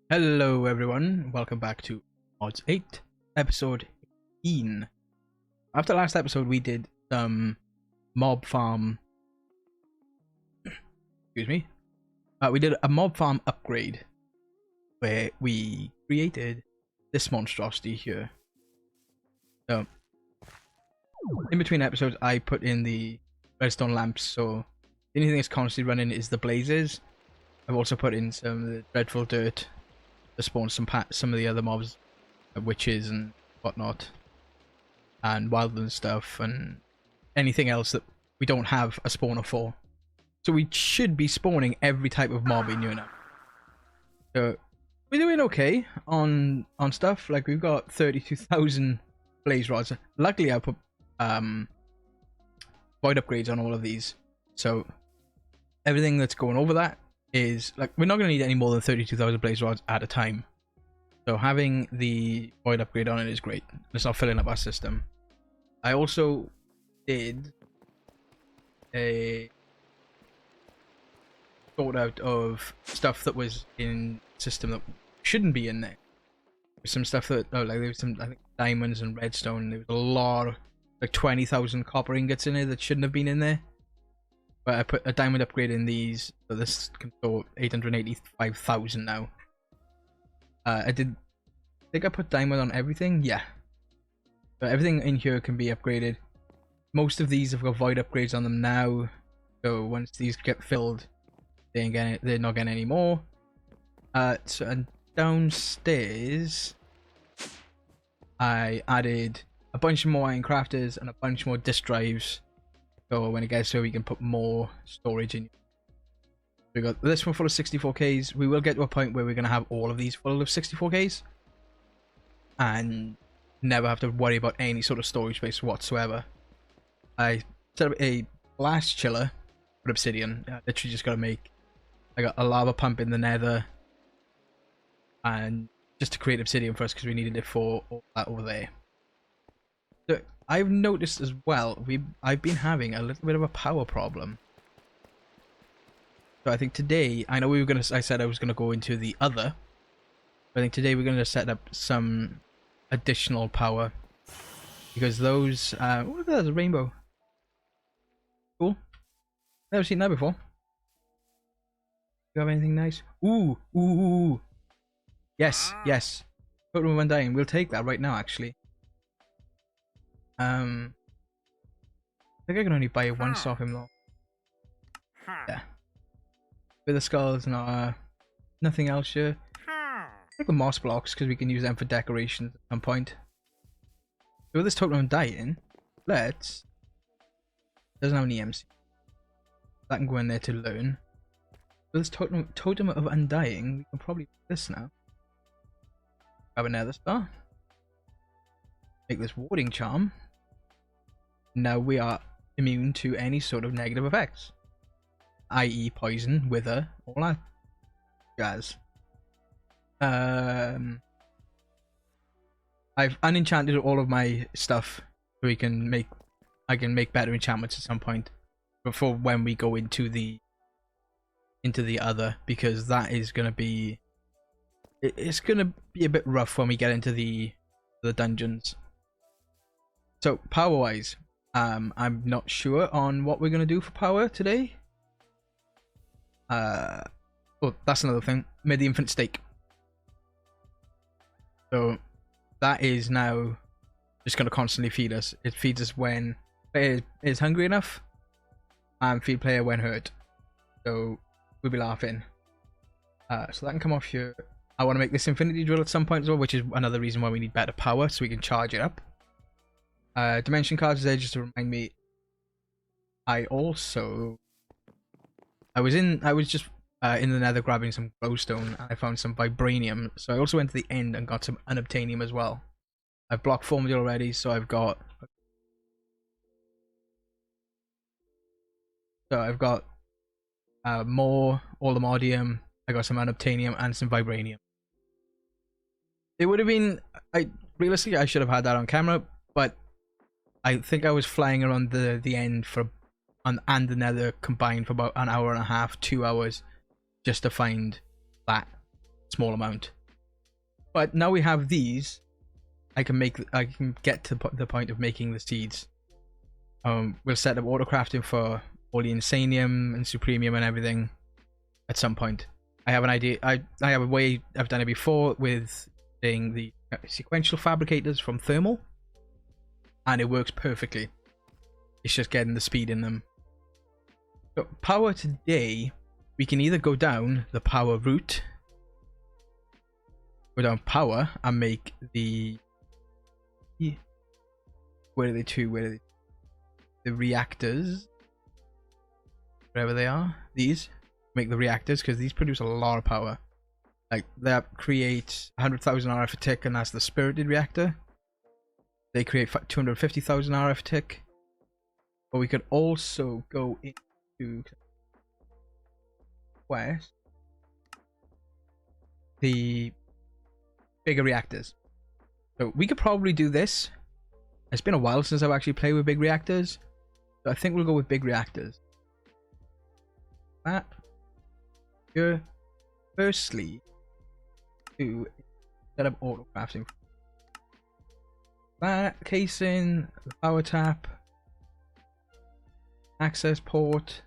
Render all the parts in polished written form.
Hello everyone, welcome back to Mods 8, episode 18. After last episode we did some mob farm, excuse me, we did a mob farm upgrade where we created this monstrosity here. So, in between episodes I put in the redstone lamps, so the only thing that's constantly running is the blazes. I've also put in some of the dreadful dirt to spawn some of the other mobs, witches and whatnot, and wildland stuff, and anything else that we don't have a spawner for. So we should be spawning every type of mob in here now. So we're doing okay on stuff. Like, we've got 32,000 blaze rods. Luckily I put void upgrades on all of these, so everything that's going over that is, like, we're not going to need any more than 32,000 blaze rods at a time. So having the void upgrade on it is great. It's not filling up our system. I also did a sort out of stuff that was in system that shouldn't be in there. There's some stuff that, like, there was some, I think, diamonds and redstone. There was a lot of, like, 20,000 copper ingots in there that shouldn't have been in there. But I put a diamond upgrade in these, so this can store 885,000 now. I think I put diamond on everything, yeah. But everything in here can be upgraded. Most of these have got void upgrades on them now, so once these get filled, they're not getting any more. And downstairs, I added a bunch more iron crafters and a bunch more disk drives. So when it gets here, we can put more storage in. We got this one full of 64Ks. We will get to a point where we're going to have all of these full of 64Ks and never have to worry about any sort of storage space whatsoever. I set up a blast chiller with obsidian. I literally just got to make, I got a lava pump in the nether, and just to create obsidian for us because we needed it for all that over there. So I've noticed as well, I've been having a little bit of a power problem. So I think today, I know I said I was gonna go into the other, but I think today we're gonna set up some additional power, because those, look at that, there's a rainbow. Cool. Never seen that before. You have anything nice? Ooh. Yes. Totem of Undying. We'll take that right now, actually. I think I can only buy one off him though. Yeah. With the skulls, nothing else here. Take the moss blocks because we can use them for decorations at some point. So with this totem of undying, doesn't have any MC. That can go in there to learn. With this totem of undying, we can probably do this now. Grab another star. Make this warding charm. Now we are immune to any sort of negative effects, i.e. poison, wither, all that jazz. I've unenchanted all of my stuff so I can make better enchantments at some point before when we go into the other, because that is gonna be, it's gonna be a bit rough when we get into the dungeons. So power wise, I'm not sure on what we're gonna do for power today. Oh, that's another thing. Made the infinite steak. So that is now just gonna constantly feed us. It feeds us when player is hungry enough, and feed player when hurt. So we'll be laughing. So that can come off here. I want to make this infinity drill at some point as well, which is another reason why we need better power, so we can charge it up. Dimension cards there just to remind me. I was just in the nether grabbing some glowstone, and I found some vibranium, so I also went to the end and got some unobtainium as well. I've block formed it already, so I've got more allomodium. I got some unobtainium and some vibranium. It would have been, realistically I should have had that on camera, but I think I was flying around the end and the nether combined for about an hour and a half, 2 hours, just to find that small amount. But now we have these, I can get to the point of making the seeds. We'll set up auto crafting for all the Insanium and Supremium and everything at some point. I have an idea. I have a way. I've done it before with doing the sequential fabricators from thermal, and it works perfectly. It's just getting the speed in them. So power today, we can either go down the power route, go down power and make the where are they two? Where are they? The reactors, wherever they are. These make the reactors because these produce a lot of power. Like that creates 100,000 RF a tick, and that's the spirited reactor. They create 250,000 RF a tick. But we could also go into Quest the bigger reactors. So we could probably do this. It's been a while since I've actually played with big reactors. So I think we'll go with big reactors. That here, firstly, to set up auto crafting. That casing, the power tap, access port,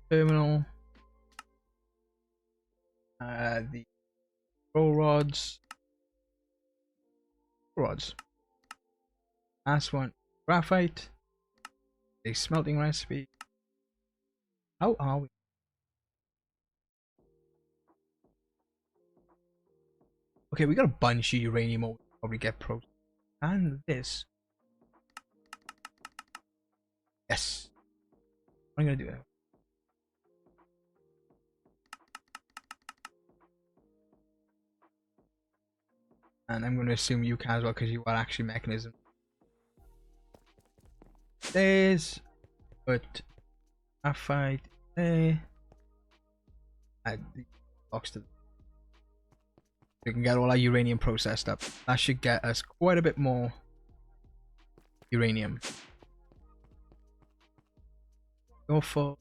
terminal, the roll rods, last one, graphite, a smelting recipe. How are we? Okay, we got a bunch of uranium ore. Probably get processed. And this. Yes. I'm gonna do it. And I'm gonna assume you can as well because you are actually mechanism. There's but graphite there. Add the box to we can get all our uranium processed up. That should get us quite a bit more uranium. Go for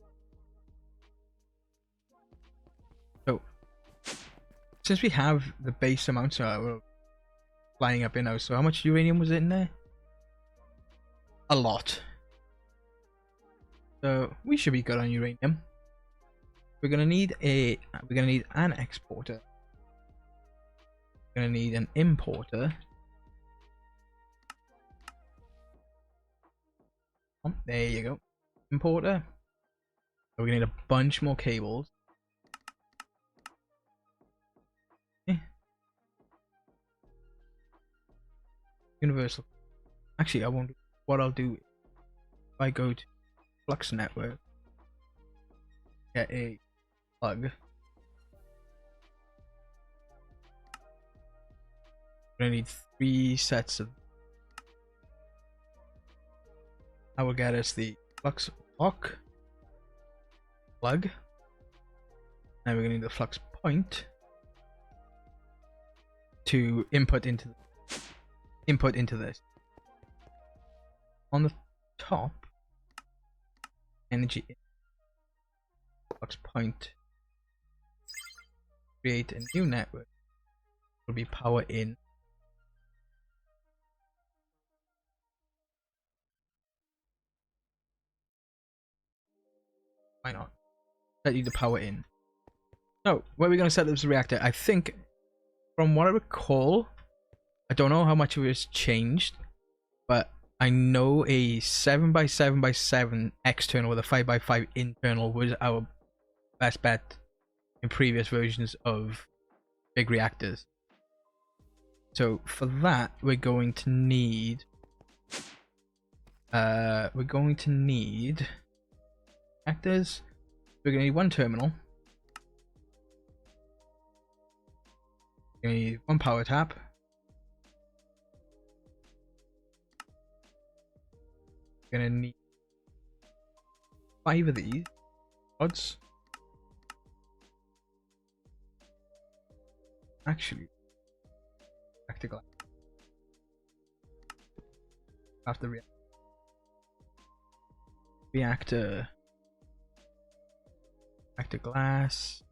so since we have the base amount, so we're flying up in now. So how much uranium was in there? A lot. So we should be good on uranium. We're gonna need an exporter. We're gonna need an importer. Oh, there you go. Importer. So we're gonna need a bunch more cables. Okay. Universal. Actually, I won't. What I'll do if I go to Flux Network, get a plug. We're gonna need 3 sets of. I will get us the flux block plug, and we're gonna need the flux point to input into this. On the top, energy flux point. Create a new network. Will be power in. Why not? Set you the power in. So, where are we going to set this reactor? I think, from what I recall, I don't know how much it was changed, but I know a 7x7x7 external with a 5x5 internal was our best bet in previous versions of big reactors. So for that, we're going to need reactors. We're going to need 1 terminal. We're going to need 1 power tap. We're going to need 5 of these rods. Actually, back to glass. After reactor glass.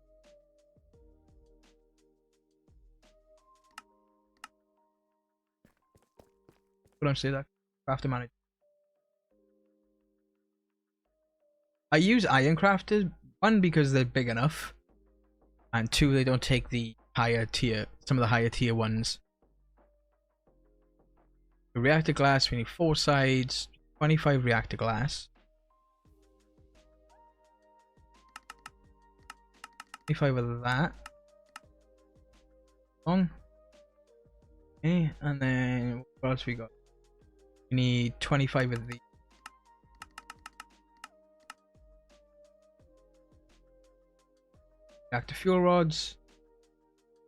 What don't say that. Crafter manager. I use iron crafters, one because they're big enough, and two they don't take the higher tier, some of the higher tier ones. The reactor glass, we need 4 sides, 25 reactor glass. 25 of that. On. Okay, and then what else we got? We need 25 of the reactor fuel rods.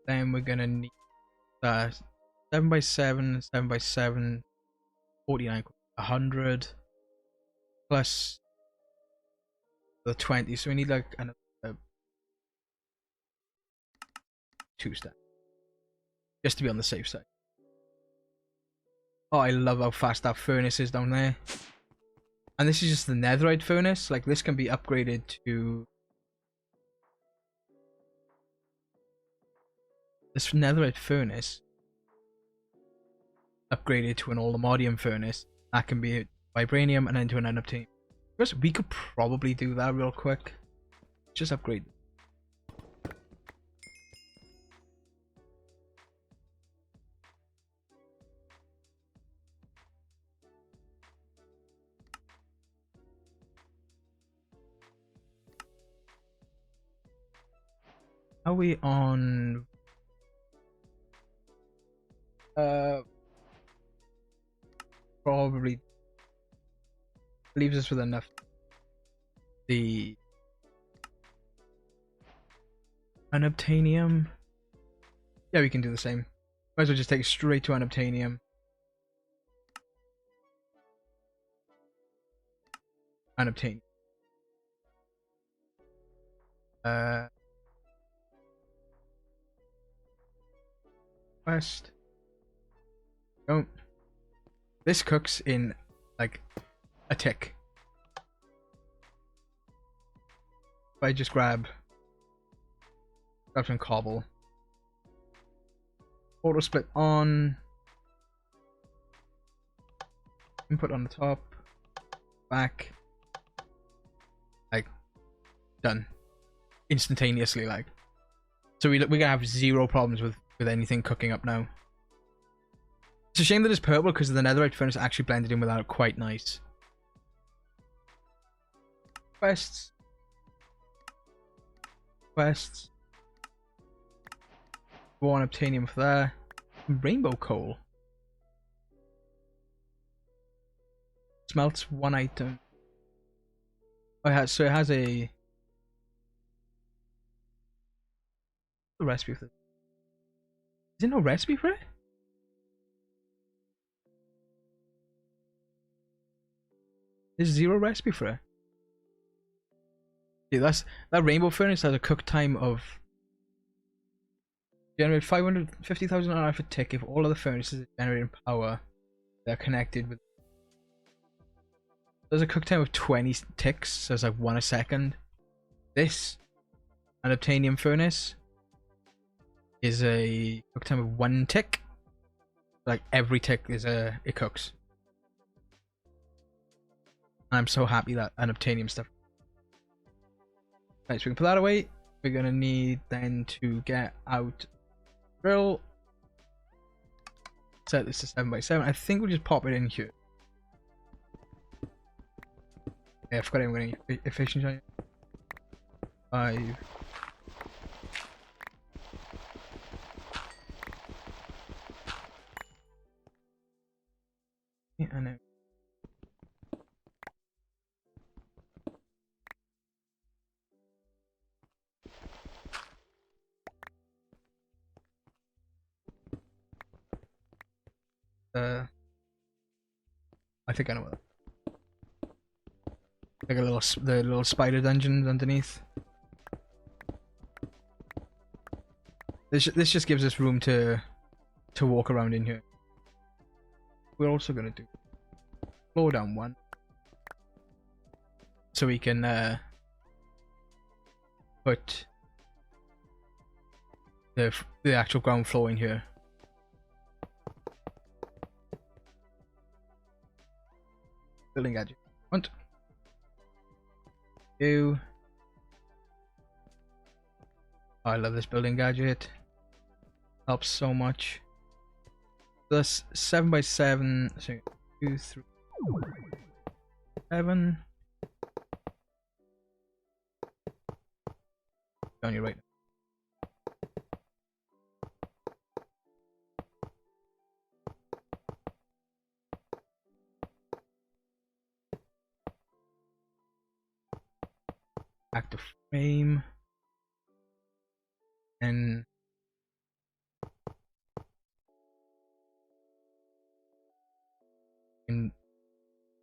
Then we're gonna need 7x7, 7x7, 49, 100 plus the 20. So we need like another 2 stacks just to be on the safe side. Oh, I love how fast that furnace is down there. And this is just the netherite furnace. Like, this can be upgraded to... This netherite furnace upgraded to an aluminium furnace. That can be vibranium and then to an unobtainium. Because we could probably do that real quick. Just upgrade. Are we on... Probably leaves us with enough. The unobtainium. Yeah, we can do the same. Might as well just take it straight to unobtainium. Unobtainium. West. Oh. This cooks in like a tick. If I just grab some cobble. Auto split on. Input on the top. Back. Like, done. Instantaneously, like. So we're gonna have 0 problems with anything cooking up now. It's a shame that it's purple because the netherite furnace actually blended in with that quite nice. Quests. Quests. 1 obtainium for there. Rainbow coal. Smelts 1 item. Oh, so it has a recipe for this. Is there no recipe for it? There's 0 recipe for it. Yeah, that rainbow furnace has a cook time of generate 550,000 hour for tick if all of the furnaces are generating power. They're connected with. There's a cook time of 20 ticks, so it's like 1 a second. This an obtainium furnace is a cook time of 1 tick. Like every tick is it cooks. I'm so happy that an obtainium stuff. Right, so we can put that away. We're gonna need then to get out drill. Set this to 7x7. I think we'll just pop it in here. Yeah, I forgot I'm going to efficiency on it. 5. Yeah, I know. I think I know what. Like the little spider dungeons underneath. This just gives us room to walk around in here. We're also gonna do floor down 1, so we can put the actual ground floor in here. building gadget. Want you? Oh, I love this building gadget. Helps so much. That's 7x7. So 2, 3, 7. On your right. Active frame. And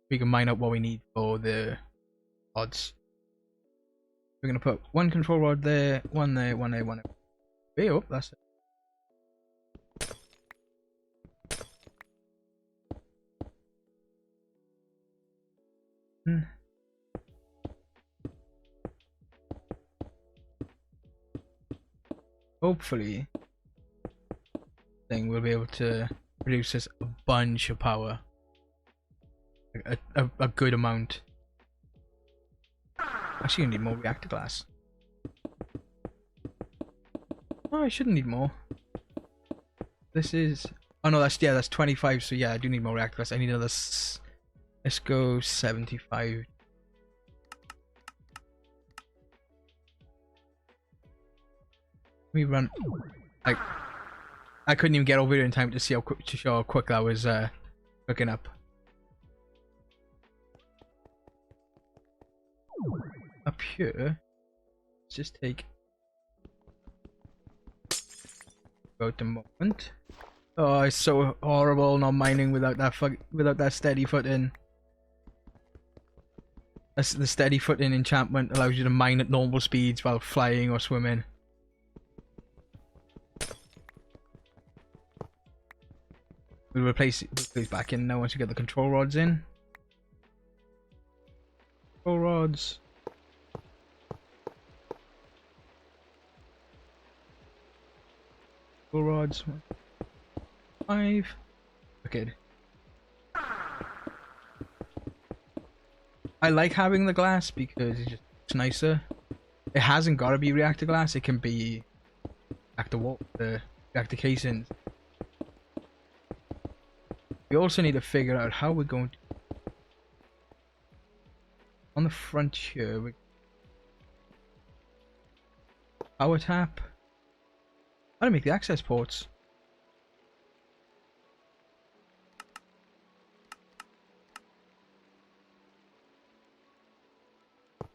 we can mine up what we need for the odds. We're gonna put one control rod there, one there, one there, one there. Way up, that's it. Hopefully, we'll be able to produce this a bunch of power. A good amount. Actually, you need more reactor glass. Oh, I shouldn't need more. This is... Oh no, that's 25, so yeah, I do need more reactor glass. I need another... Let's go 75. We run... Like... I couldn't even get over here in time to see how quick, to show how quick that was hooking up. Up here, let's just take about a moment. Oh, it's so horrible not mining without that steady footing. That's the steady footing enchantment allows you to mine at normal speeds while flying or swimming. We'll replace back in now once we get the control rods in. Control rods. Control rods. 5. Okay. I like having the glass because it's just nicer. It hasn't got to be reactor glass. It can be reactor wall, the reactor casings. We also need to figure out how we're going to... On the front here, we... Power tap. How to make the access ports.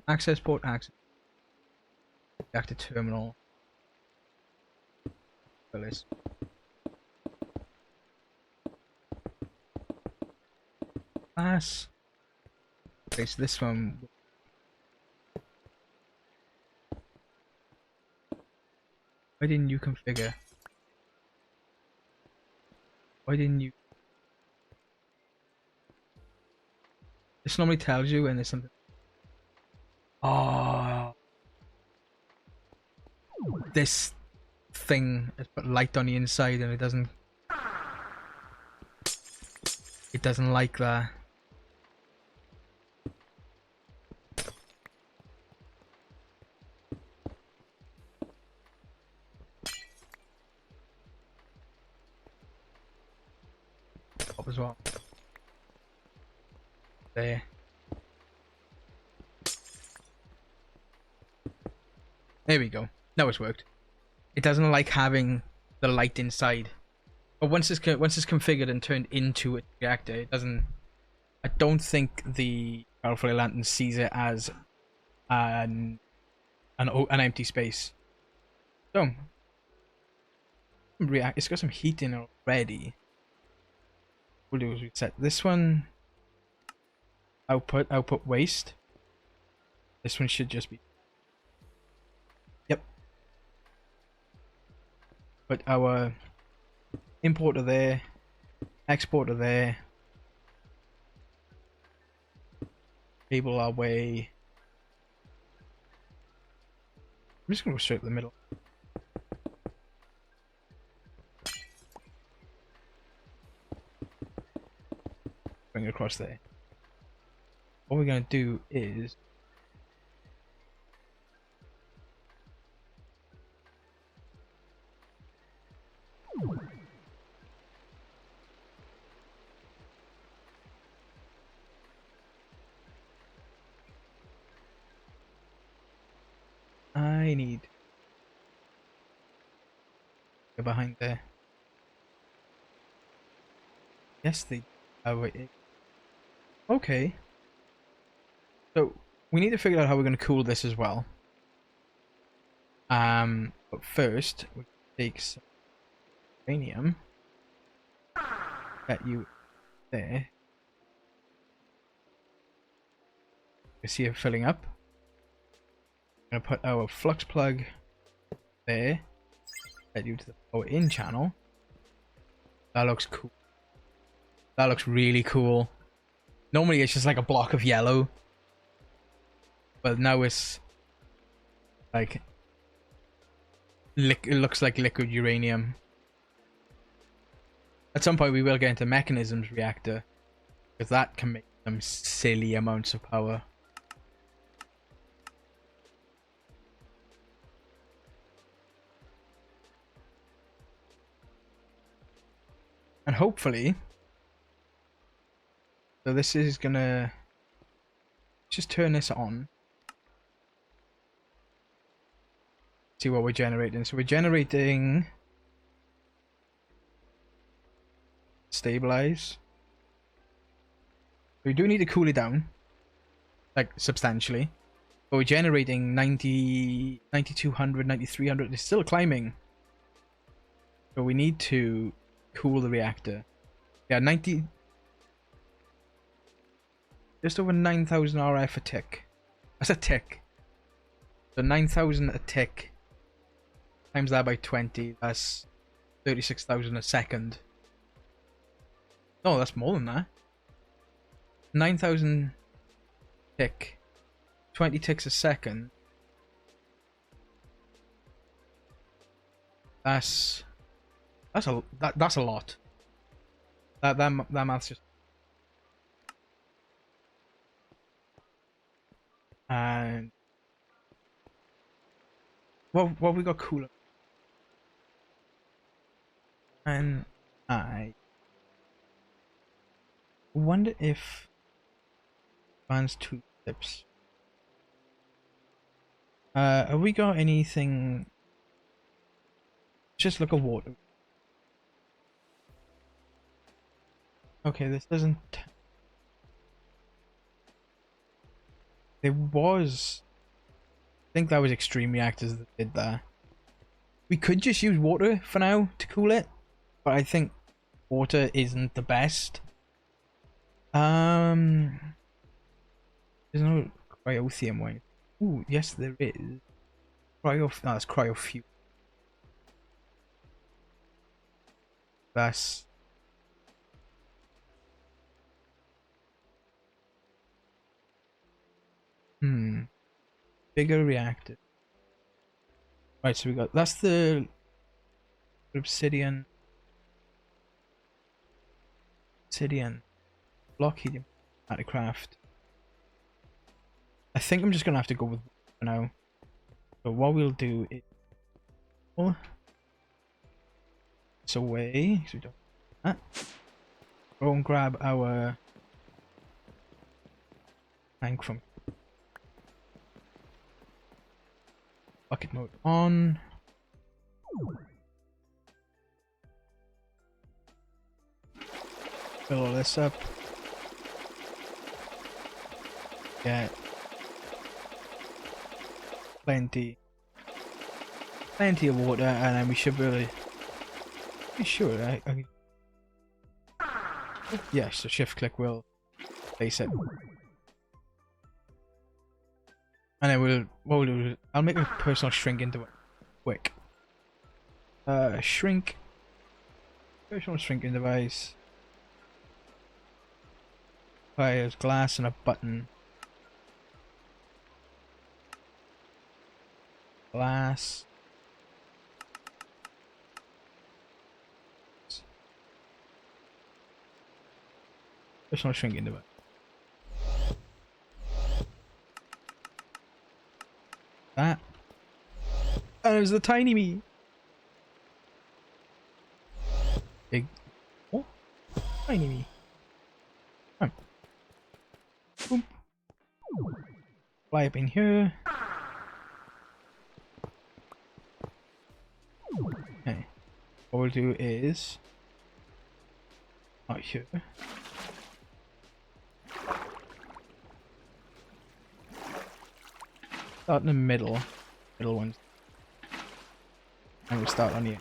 Access port, access. Reactor terminal. This. Glass. Place this one. Why didn't you configure? Why didn't you? This normally tells you when there's something. Oh, this thing has put light on the inside and it doesn't. It doesn't like that. Up as well. There. There we go. Now it's worked. It doesn't like having the light inside. But once it's configured and turned into a reactor, it doesn't. I don't think the Powerful Lantern sees it as an empty space. So, it's got some heat in already. We'll do is we set this one output waste. This one should just be. Yep. Put our importer there, exporter there. Cable our way. I'm just gonna go straight to the middle. Bring it across there. what we're gonna do is I need to go behind there. Yes, they. Oh wait. Okay. So we need to figure out how we're gonna cool this as well. But first we take some uranium. Get you there. You see it filling up. I'm gonna put our flux plug there. Get you to the power in channel. That looks cool. That looks really cool. Normally it's just like a block of yellow, but now it's like it looks like liquid uranium. At some point we will get into mechanisms reactor, because that can make some silly amounts of power. And hopefully, so this is gonna just turn this on. See what we're generating. So we're generating stabilize. We do need to cool it down, like substantially. But we're generating 90, 9200, 9300. It's still climbing. So we need to cool the reactor. Yeah, 90. Just over 9,000 RF a tick. That's a tick. So 9,000 a tick. Times that by 20. That's 36,000 a second. No, that's more than that. 9,000 tick. 20 ticks a second. That's a lot. That math's just. And what we got cooler? And I wonder if advanced 2 tips. Have we got anything? Just look at water. Okay, this doesn't. There was. I think that was extreme reactors that did that. We could just use water for now to cool it, but I think water isn't the best. There's no cryothium one. Ooh, yes there is. No, that's cryofuel. That's bigger reactor. Right, so we got that's the obsidian block helium craft. I think I'm just gonna have to go with for now. So what we'll do is pull this away so we don't that. Go and grab our tank from bucket mode on. Fill all this up. Get plenty of water, and then we should really be sure. Yes, so shift click will place it, and then what we'll do is I'll make a personal shrink into it quick. Shrink personal shrinking device. Fires glass and a button. Glass. Personal shrinking device. That. And it was the tiny me. Big. Oh, tiny me. Oh. Boom. Fly up in here. Okay. What we'll do is out here. Start in the middle ones. And we'll start on here.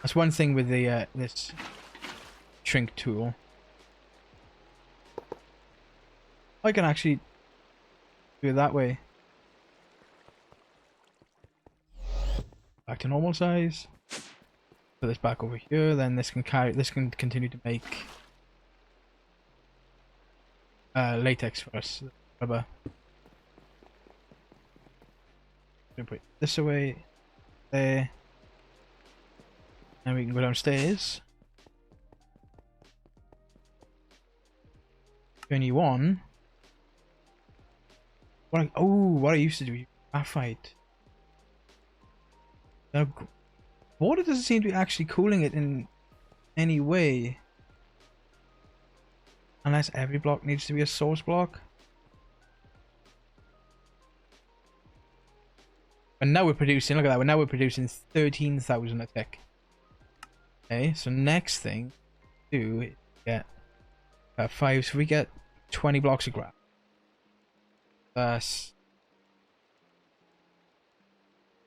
That's one thing with the this shrink tool. I can actually do it that way. Back to normal size. Put this back over here. Then this can continue to make latex for us. Rubber. Gonna put this away. There. And we can go downstairs. Turn you on. What I used to do, graphite. Now, water doesn't seem to be actually cooling it in any way. Unless every block needs to be a source block. And now we're producing, look at that, now we're producing 13,000 a tick. Okay, so next thing do is get 5, so we get 20 blocks of graphite. That's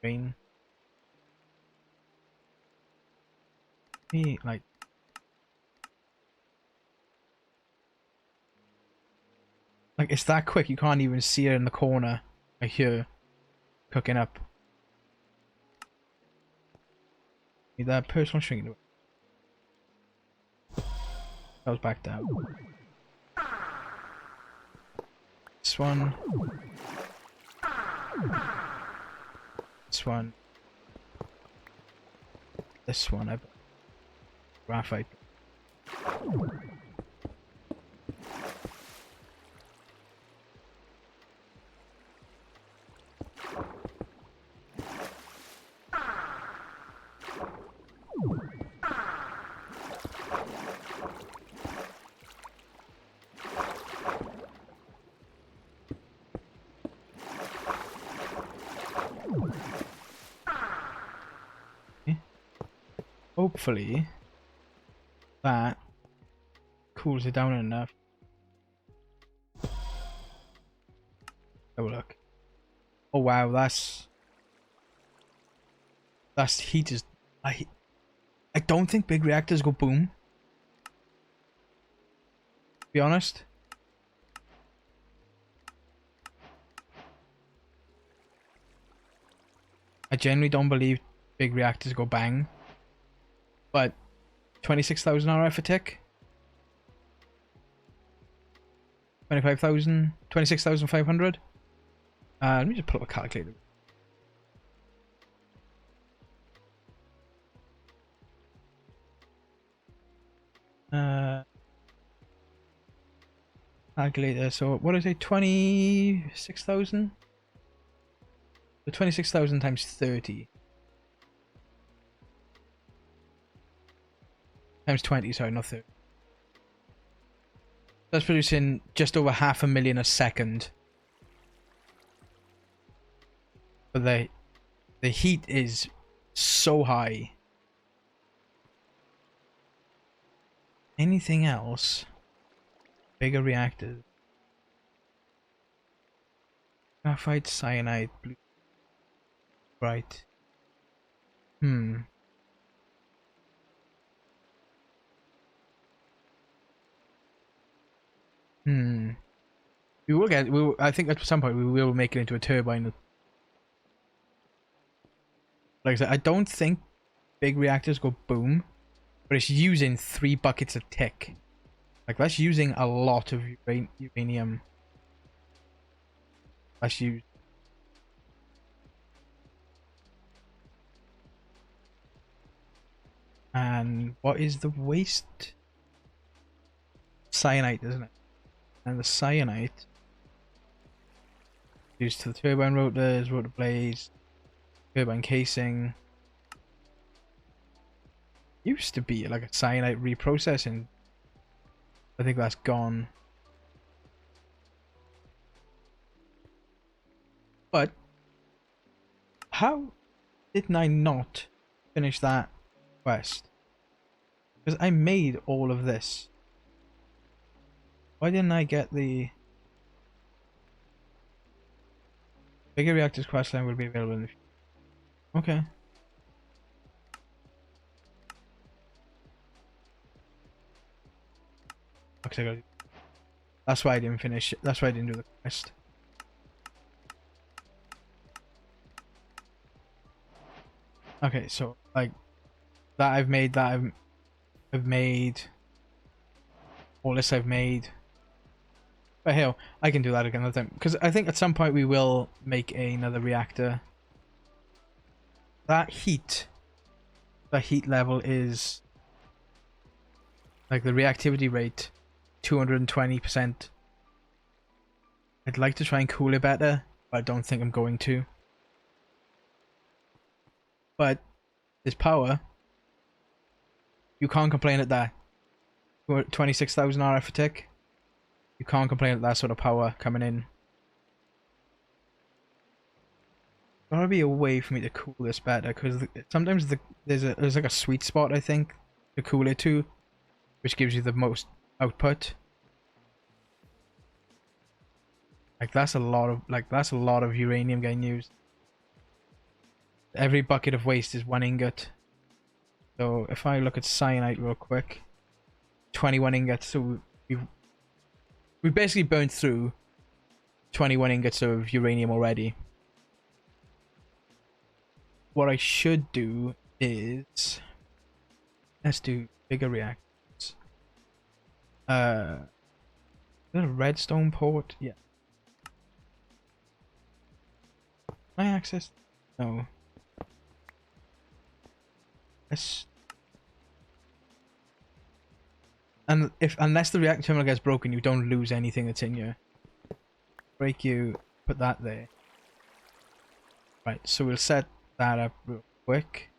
green. Like it's that quick you can't even see it in the corner right here cooking up. Need that personal shrinking. That was back down. This one. This one. This one. I graphite. Hopefully that cools it down enough. Oh look. Oh wow, that's heat is I don't think big reactors go boom. To be honest. I genuinely don't believe big reactors go bang. But 26,000 RF a tick? 25,000? 26,500? Let me just pull up a calculator. Calculator, so what did I say? 26,000? So 26,000 times 30. Times 20, sorry, not 30. That's producing just over 500,000 a second. But the heat is so high. Anything else? Bigger reactors. Graphite, cyanide, blue. Right. We will get. I think at some point we will make it into a turbine. Like I said, I don't think big reactors go boom, but it's using 3 buckets a tick. Like that's using a lot of uranium. That's used. And what is the waste? Cyanite, isn't it? And the cyanite used to the turbine rotors, rotor blades, turbine casing. Used to be like a cyanite reprocessing. I think that's gone. But how didn't I not finish that quest? Because I made all of this. Why didn't I get the Bigger Reactors questline will be available in the future? Okay. Okay, that's why I didn't finish it. That's why I didn't do the quest. Okay, so like that I've made, I've made all this I've made. But hell, I can do that again another time. Because I think at some point we will make another reactor. That heat, the heat level is like the reactivity rate, 220%. I'd like to try and cool it better, but I don't think I'm going to. But this power, you can't complain at that. 26,000 RF a tick. You can't complain at that sort of power coming in. Gotta be a way for me to cool this better, because sometimes there's like a sweet spot I think to cool it to, which gives you the most output. Like that's a lot of uranium getting used. Every bucket of waste is 1 ingot. So if I look at cyanite real quick, 21 ingots. So we've basically burned through 21 ingots of uranium already. What I should do is let's do bigger reactors. Is that a redstone port? Yeah. Can I access? No. Let's. And unless the reactor terminal gets broken, you don't lose anything that's in here. Break you. Put that there. Right. So we'll set that up real quick.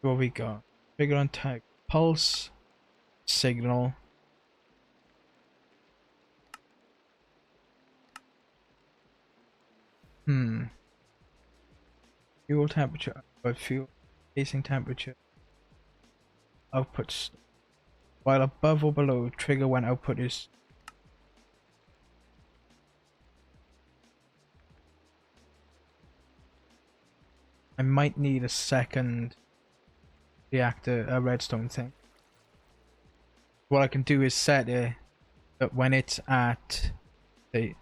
What we got? Trigger on tag. Pulse. Signal. Fuel temperature. Output fuel. Casing temperature. Outputs. While above or below, trigger when output is. I might need a second reactor, a redstone thing. What I can do is set it that when it's at, say,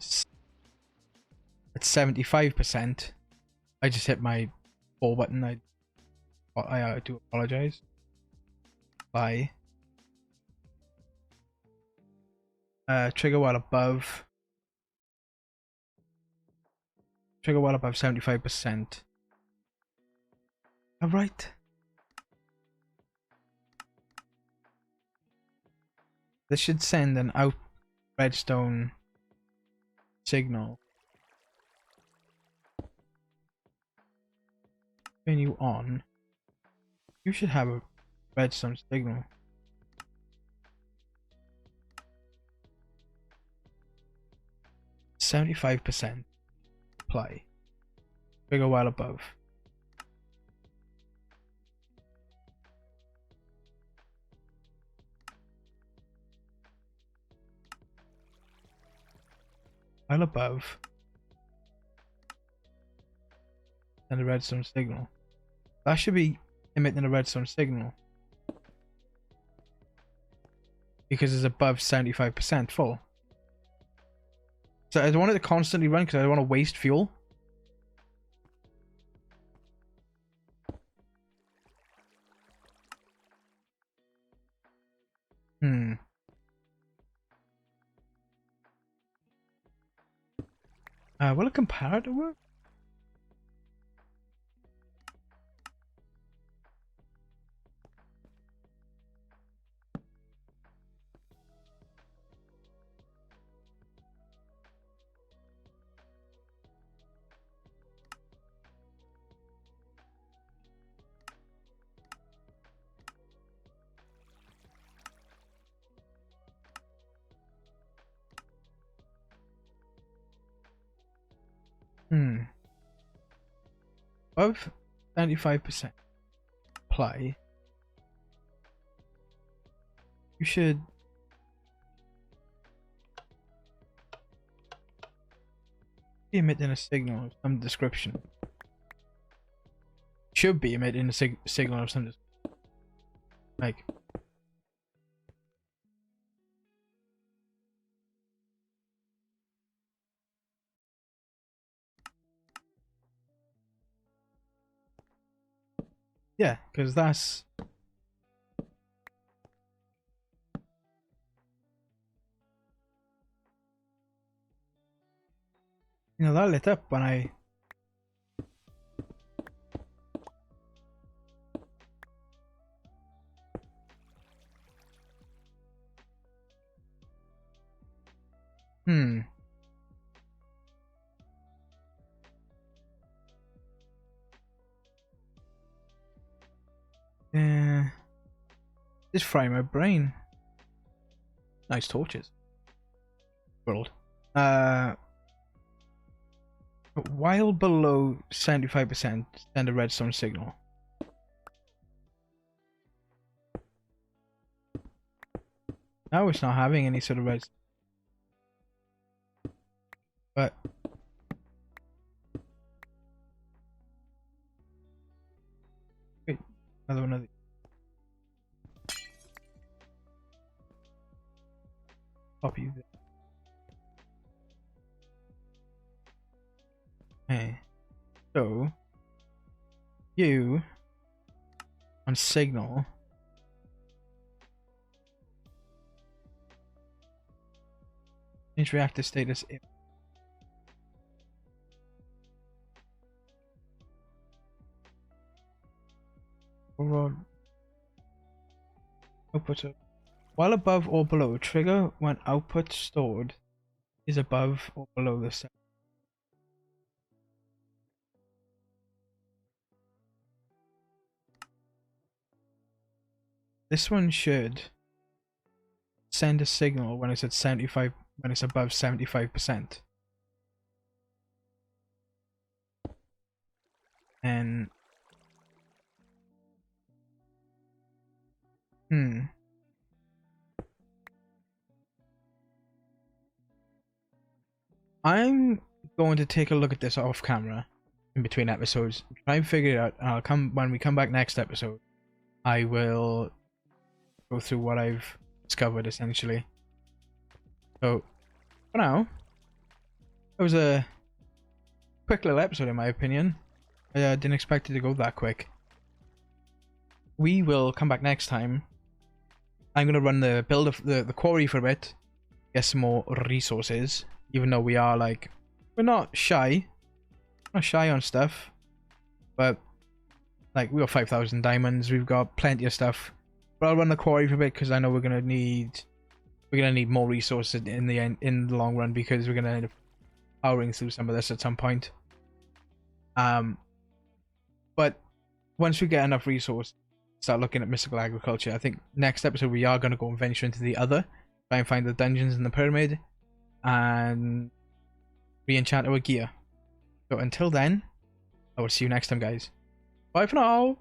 at 75%, I just hit my 4 button. I do apologize. Bye. Trigger while above. Trigger while above 75%. Alright. This should send an out redstone signal. Turn you on. You should have a redstone signal. %75%. Apply. Trigger while above. While above. And a redstone signal. That should be emitting a redstone signal. Because it's above 75% full. So I don't want it to constantly run because I don't want to waste fuel. Will a comparator work? Above 95% apply. You should be emitting a signal of some description. Should be emitting a signal of some description. Like. Yeah, because that's... You know, that lit up when I... Yeah. Just frying my brain. Nice torches. World. While below 75%, send a redstone signal. Now it's not having any sort of red. But wait, another one of these. Copy this. Okay. So you on signal change reactor status if overall output of, while above or below, trigger when output stored is above or below the set. This one should send a signal when it's at 75, when it's above 75%. And I'm going to take a look at this off camera in between episodes, try and figure it out, and I'll come when we come back next episode. I will go through what I've discovered essentially. So for now, it was a quick little episode in my opinion. I didn't expect it to go that quick. We will come back next time. I'm gonna run the build of the quarry for a bit, get some more resources, even though we are like, we're not shy on stuff, but like we got 5,000 diamonds, we've got plenty of stuff. But I'll run the quarry for a bit because I know we're gonna need more resources in the long run, because we're gonna end up powering through some of this at some point. But once we get enough resources, start looking at mystical agriculture. I think next episode we are going to go and venture into the other, try and find the dungeons in the pyramid, and re-enchant our gear. So until then, I will see you next time, guys. Bye for now.